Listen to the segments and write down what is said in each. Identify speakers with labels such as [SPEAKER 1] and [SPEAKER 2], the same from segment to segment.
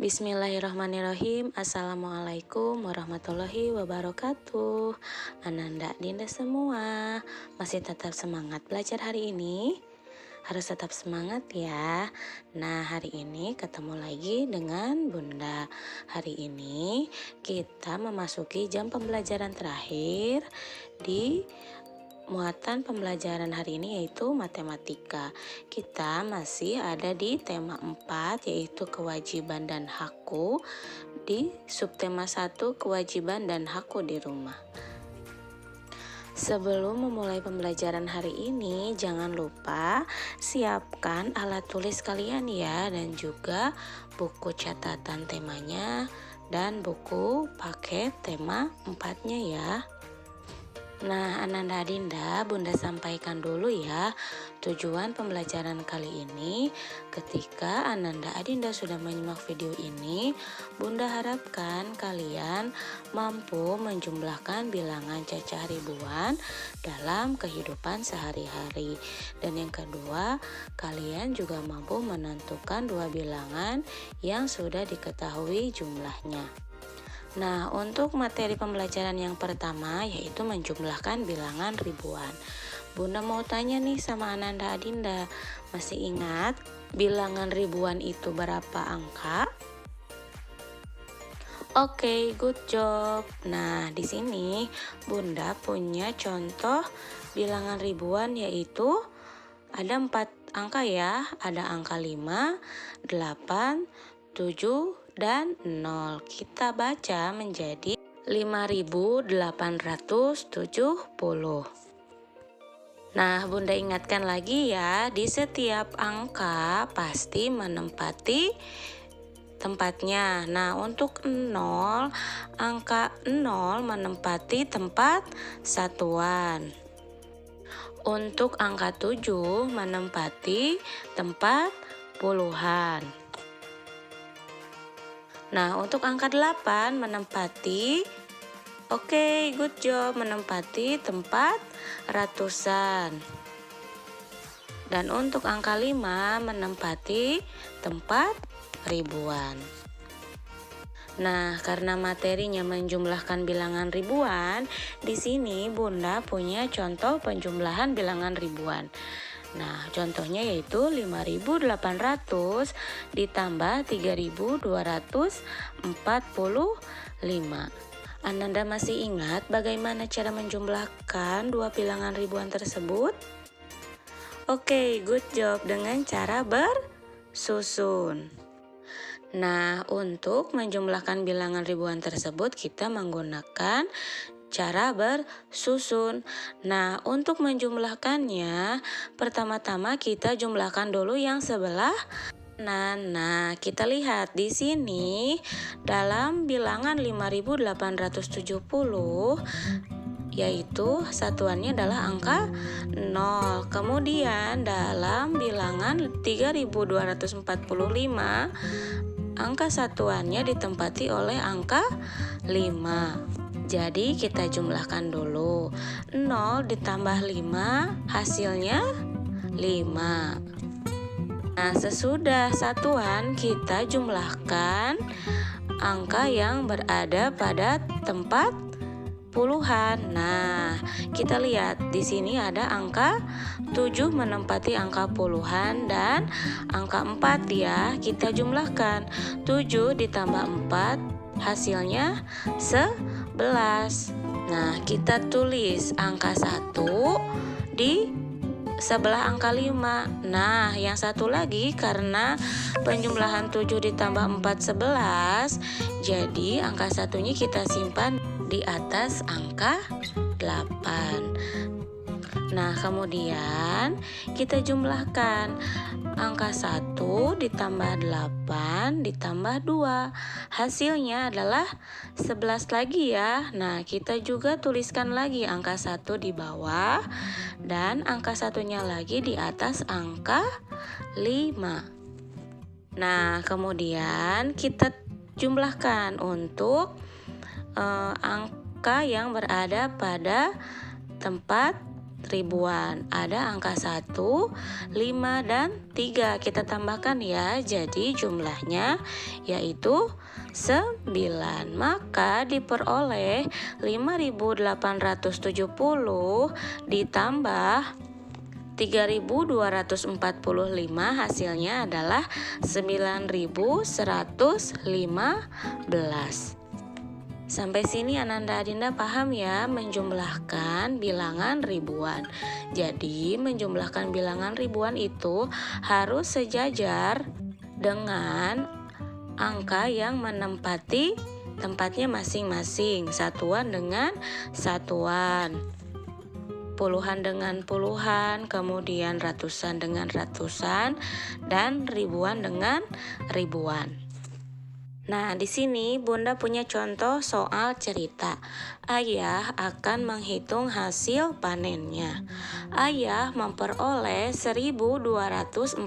[SPEAKER 1] Bismillahirrahmanirrahim. Assalamualaikum warahmatullahi wabarakatuh. Ananda, Dinda semua, masih tetap semangat belajar hari ini? Harus tetap semangat ya. Nah, hari ini ketemu lagi dengan Bunda. Hari ini kita memasuki jam pembelajaran terakhir di muatan pembelajaran hari ini, yaitu matematika. Kita masih ada di tema 4, yaitu kewajiban dan hakku, di subtema 1 kewajiban dan hakku di rumah. Sebelum memulai pembelajaran hari ini, jangan lupa siapkan alat tulis kalian ya, dan juga buku catatan temanya dan buku paket tema 4-nya ya. Nah, Ananda Dinda, Bunda sampaikan dulu ya tujuan pembelajaran kali ini. Ketika Ananda Adinda sudah menyimak video ini, Bunda harapkan kalian mampu menjumlahkan bilangan cacah ribuan dalam kehidupan sehari-hari. Dan yang kedua, kalian juga mampu menentukan dua bilangan yang sudah diketahui jumlahnya. Nah, untuk materi pembelajaran yang pertama yaitu menjumlahkan bilangan ribuan. Bunda mau tanya nih sama Ananda Adinda, masih ingat bilangan ribuan itu berapa angka? Oke, good job. Nah, di sini Bunda punya contoh bilangan ribuan, yaitu ada 4 angka ya. Ada angka 5, 8, 7, dan 0. Kita baca menjadi 5.870. Nah, Bunda ingatkan lagi ya, di setiap angka pasti menempati tempatnya. Nah, untuk 0, angka 0 menempati tempat satuan. Untuk angka 7 menempati tempat puluhan. Nah, untuk angka 8 menempati, oke, good job, menempati tempat ratusan. Dan untuk angka 5 menempati tempat ribuan. Nah, karena materinya menjumlahkan bilangan ribuan, di sini Bunda punya contoh penjumlahan bilangan ribuan. Nah, contohnya yaitu 5.800 ditambah 3.245. Ananda masih ingat bagaimana cara menjumlahkan dua bilangan ribuan tersebut? Oke, good job, dengan cara bersusun. Nah, untuk menjumlahkan bilangan ribuan tersebut kita menggunakan cara bersusun. Nah, untuk menjumlahkannya, pertama-tama kita jumlahkan dulu yang sebelah kanan. Nah, kita lihat di sini dalam bilangan 5.870, yaitu satuannya adalah angka 0. Kemudian dalam bilangan 3.245, angka satuannya ditempati oleh angka 5. Jadi kita jumlahkan dulu. 0 ditambah 5 hasilnya 5. Nah, sesudah satuan kita jumlahkan angka yang berada pada tempat puluhan. Nah, kita lihat di sini ada angka 7 menempati angka puluhan dan angka 4 ya. Kita jumlahkan 7 ditambah 4 hasilnya 11. Nah, kita tulis angka 1 di sebelah angka 5. Nah, yang satu lagi karena penjumlahan 7 ditambah 4 11, jadi angka satunya kita simpan di atas angka 8. Nah, kemudian kita jumlahkan angka 1 ditambah 8 ditambah 2. Hasilnya adalah 11 lagi ya. Nah, kita juga tuliskan lagi angka 1 di bawah dan angka satunya lagi di atas angka 5. Nah, kemudian kita jumlahkan untuk angka yang berada pada tempat ribuan. Ada angka 1, 5, dan 3. Kita tambahkan ya. Jadi jumlahnya yaitu 9. Maka diperoleh 5.870 ditambah 3.245, hasilnya adalah 9.115. Sampai sini Ananda Adinda paham ya menjumlahkan bilangan ribuan. Jadi menjumlahkan bilangan ribuan itu harus sejajar dengan angka yang menempati tempatnya masing-masing. Satuan dengan satuan, puluhan dengan puluhan, kemudian ratusan dengan ratusan, dan ribuan dengan ribuan. Nah, di sini Bunda punya contoh soal cerita. Ayah akan menghitung hasil panennya. Ayah memperoleh 1.245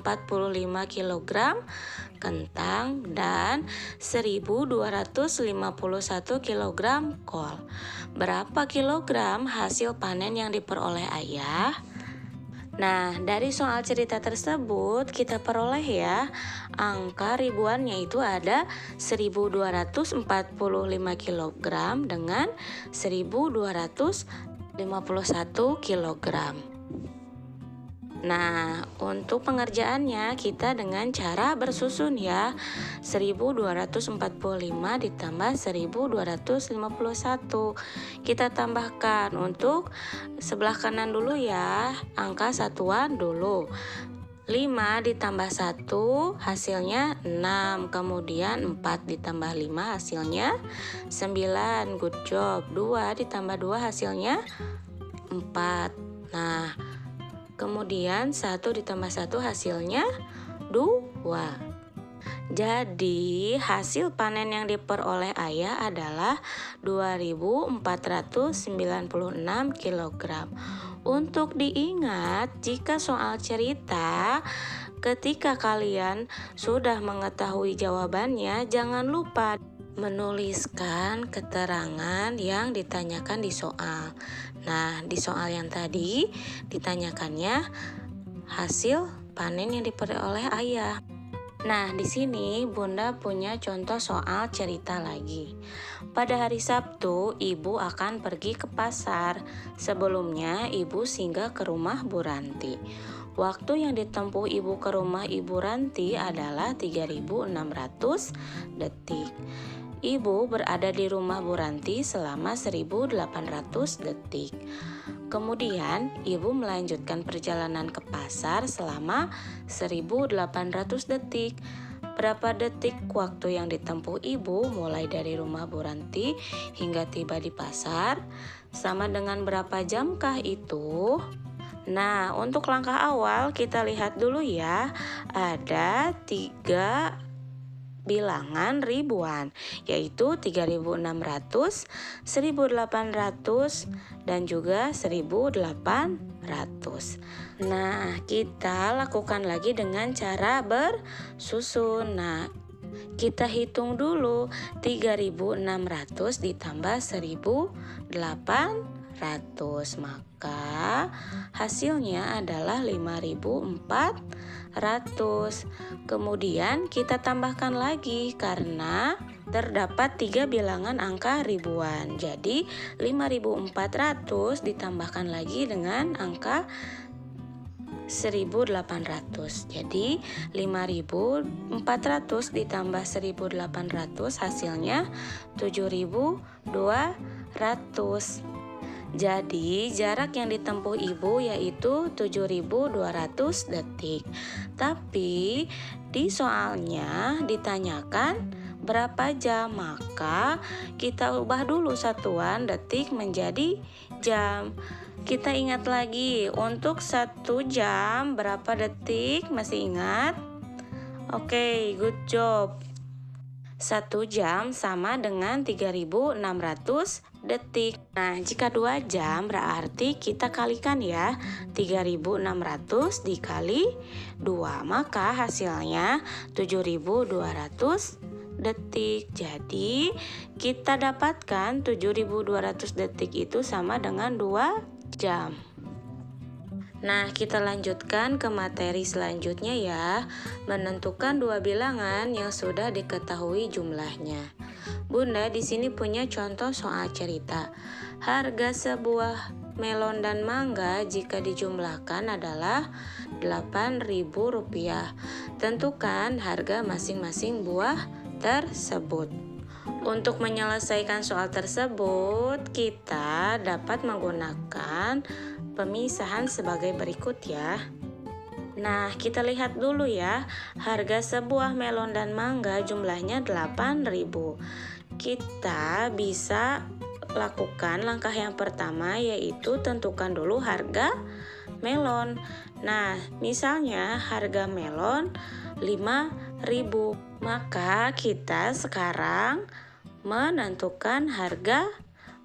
[SPEAKER 1] kg kentang dan 1.251 kg kol. Berapa kilogram hasil panen yang diperoleh ayah? Nah, dari soal cerita tersebut kita peroleh ya, angka ribuannya itu ada 1.245 kg dengan 1.251 kg. Nah, untuk pengerjaannya kita dengan cara bersusun ya. 1.245 ditambah 1.251. Kita tambahkan untuk sebelah kanan dulu ya, angka satuan dulu. 5 ditambah 1 hasilnya 6, kemudian 4 ditambah 5 hasilnya 9, good job. 2 ditambah 2 hasilnya 4. Nah, kemudian 1 ditambah 1 hasilnya 2. Jadi hasil panen yang diperoleh ayah adalah 2.496 kg. Untuk diingat, jika soal cerita, ketika kalian sudah mengetahui jawabannya, jangan lupa menuliskan keterangan yang ditanyakan di soal. Nah, di soal yang tadi ditanyakannya hasil panen yang diperoleh ayah. Nah, di sini Bunda punya contoh soal cerita lagi. Pada hari Sabtu, ibu akan pergi ke pasar. Sebelumnya, ibu singgah ke rumah Bu Ranti. Waktu yang ditempuh ibu ke rumah Ibu Ranti adalah 3.600 detik. Ibu berada di rumah Bu Ranti selama 1.800 detik. Kemudian, ibu melanjutkan perjalanan ke pasar selama 1.800 detik. Berapa detik waktu yang ditempuh ibu mulai dari rumah Bu Ranti hingga tiba di pasar? Sama dengan berapa jamkah itu? Nah, untuk langkah awal kita lihat dulu ya. Ada 3 bilangan ribuan, yaitu 3.600, 1.800, dan juga 1.800. Nah, kita lakukan lagi dengan cara bersusun. Nah, kita hitung dulu 3.600 ditambah 1.800, maka hasilnya adalah 5.400. Kemudian kita tambahkan lagi karena terdapat 3 bilangan angka ribuan. Jadi 5.400 ditambahkan lagi dengan angka 1.800. Jadi 5.400 ditambah 1.800 hasilnya 7.200. Jadi jarak yang ditempuh ibu yaitu 7.200 detik. Tapi di soalnya ditanyakan berapa jam, maka kita ubah dulu satuan detik menjadi jam. Kita ingat lagi untuk 1 jam berapa detik, masih ingat? Oke, good job. 1 jam sama dengan 3.600 detik. Nah, jika 2 jam berarti kita kalikan ya. 3.600 dikali 2, maka hasilnya 7.200 detik. Jadi, kita dapatkan 7.200 detik itu sama dengan 2 jam. Nah, kita lanjutkan ke materi selanjutnya ya, menentukan dua bilangan yang sudah diketahui jumlahnya. Bunda di sini punya contoh soal cerita. Harga sebuah melon dan mangga jika dijumlahkan adalah Rp8.000. Tentukan harga masing-masing buah tersebut. Untuk menyelesaikan soal tersebut, kita dapat menggunakan pemisahan sebagai berikut ya. Nah, kita lihat dulu ya. Harga sebuah melon dan mangga jumlahnya 8.000. Kita bisa lakukan langkah yang pertama, yaitu tentukan dulu harga melon. Nah, misalnya harga melon 5.000. Maka kita sekarang menentukan harga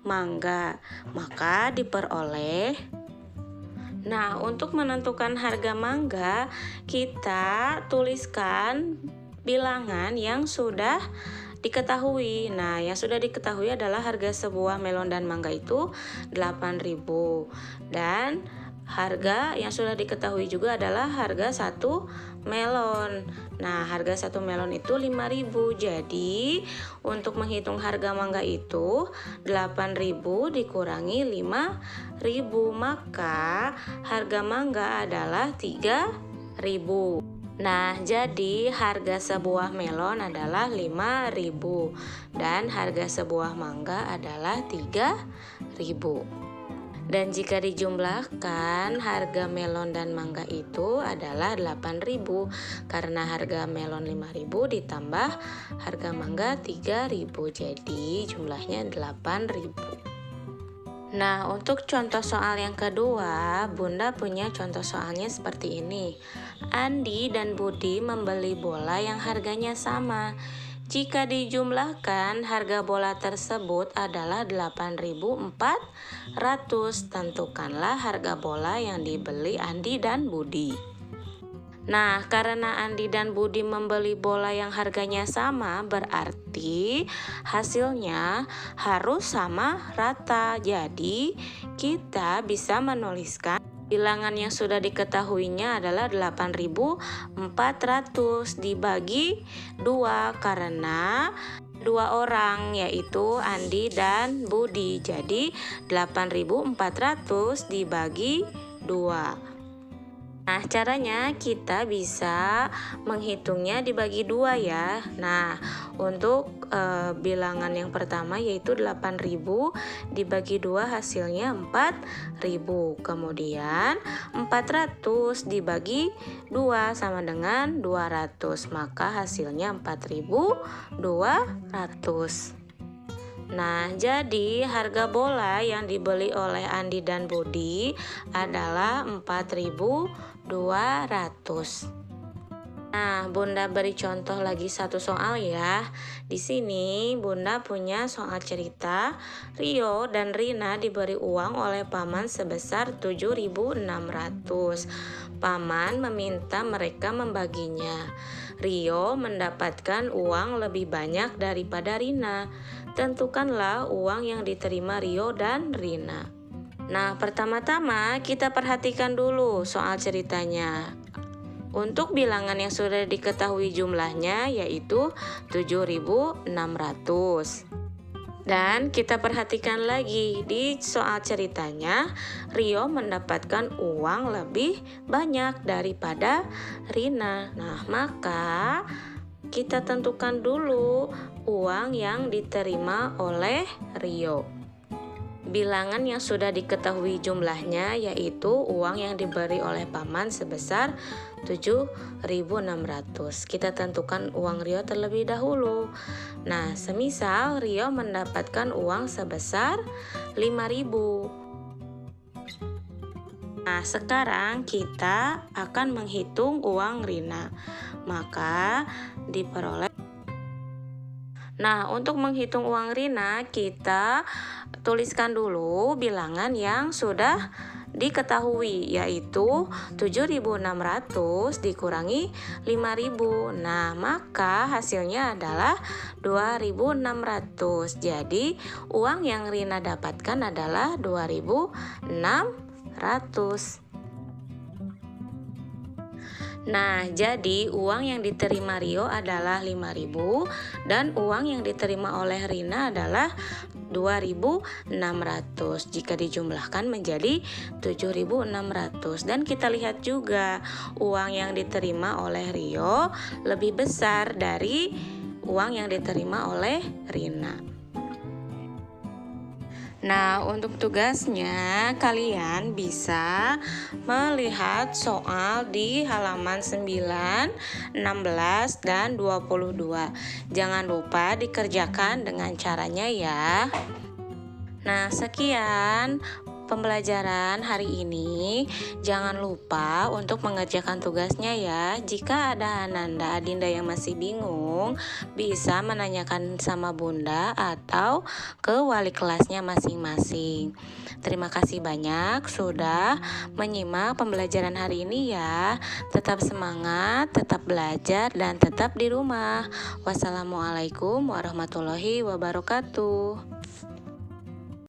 [SPEAKER 1] mangga. Maka diperoleh. Nah, untuk menentukan harga mangga, kita tuliskan bilangan yang sudah diketahui. Nah, yang sudah diketahui adalah harga sebuah melon dan mangga itu 8.000. Dan harga yang sudah diketahui juga adalah harga satu melon. Nah, harga satu melon itu 5.000. Jadi, untuk menghitung harga mangga itu 8.000 dikurangi 5.000, maka harga mangga adalah 3.000. Nah, jadi harga sebuah melon adalah 5.000 dan harga sebuah mangga adalah 3.000. Dan jika dijumlahkan, harga melon dan mangga itu adalah 8.000 karena harga melon 5.000 ditambah harga mangga 3.000. Jadi jumlahnya 8.000. Nah, untuk contoh soal yang kedua, Bunda punya contoh soalnya seperti ini. Andi dan Budi membeli bola yang harganya sama. Jika dijumlahkan, harga bola tersebut adalah 8.400. Tentukanlah harga bola yang dibeli Andi dan Budi. Nah, karena Andi dan Budi membeli bola yang harganya sama, berarti hasilnya harus sama rata. Jadi, kita bisa menuliskan bilangan yang sudah diketahuinya adalah 8.400 dibagi 2 karena 2 orang, yaitu Andi dan Budi. Jadi 8.400 dibagi 2. Nah, caranya kita bisa menghitungnya dibagi 2 ya. Nah, untuk bilangan yang pertama yaitu 8.000 dibagi 2 hasilnya 4.000. Kemudian 400 dibagi 2 sama dengan 200. Maka hasilnya 4.200. Nah, jadi harga bola yang dibeli oleh Andi dan Budi adalah 4.200. Nah, Bunda beri contoh lagi satu soal ya. Di sini Bunda punya soal cerita. Rio dan Rina diberi uang oleh paman sebesar 7.600. Paman meminta mereka membaginya. Rio mendapatkan uang lebih banyak daripada Rina. Tentukanlah uang yang diterima Rio dan Rina. Nah, pertama-tama kita perhatikan dulu soal ceritanya. Untuk bilangan yang sudah diketahui jumlahnya yaitu 7.600. Dan kita perhatikan lagi di soal ceritanya, Rio mendapatkan uang lebih banyak daripada Rina. Nah, maka kita tentukan dulu uang yang diterima oleh Rio. Bilangan yang sudah diketahui jumlahnya yaitu uang yang diberi oleh paman sebesar 7.600. Kita tentukan uang Rio terlebih dahulu. Nah, semisal Rio mendapatkan uang sebesar 5.000. Nah, sekarang kita akan menghitung uang Rina. Maka diperoleh. Nah, untuk menghitung uang Rina, kita tuliskan dulu bilangan yang sudah diketahui, yaitu 7.600 dikurangi 5.000. Nah, maka hasilnya adalah 2.600. Jadi, uang yang Rina dapatkan adalah 2.600. Nah, jadi uang yang diterima Rio adalah 5.000 dan uang yang diterima oleh Rina adalah 2.600. Jika dijumlahkan menjadi 7.600. Dan kita lihat juga uang yang diterima oleh Rio lebih besar dari uang yang diterima oleh Rina. Nah, untuk tugasnya kalian bisa melihat soal di halaman 9, 16, dan 22. Jangan lupa dikerjakan dengan caranya ya. Nah, sekian pembelajaran hari ini. Jangan lupa untuk mengerjakan tugasnya ya. Jika ada Ananda Adinda yang masih bingung, bisa menanyakan sama Bunda atau ke wali kelasnya masing-masing. Terima kasih banyak sudah menyimak pembelajaran hari ini ya. Tetap semangat, tetap belajar, dan tetap di rumah. Wassalamualaikum warahmatullahi wabarakatuh.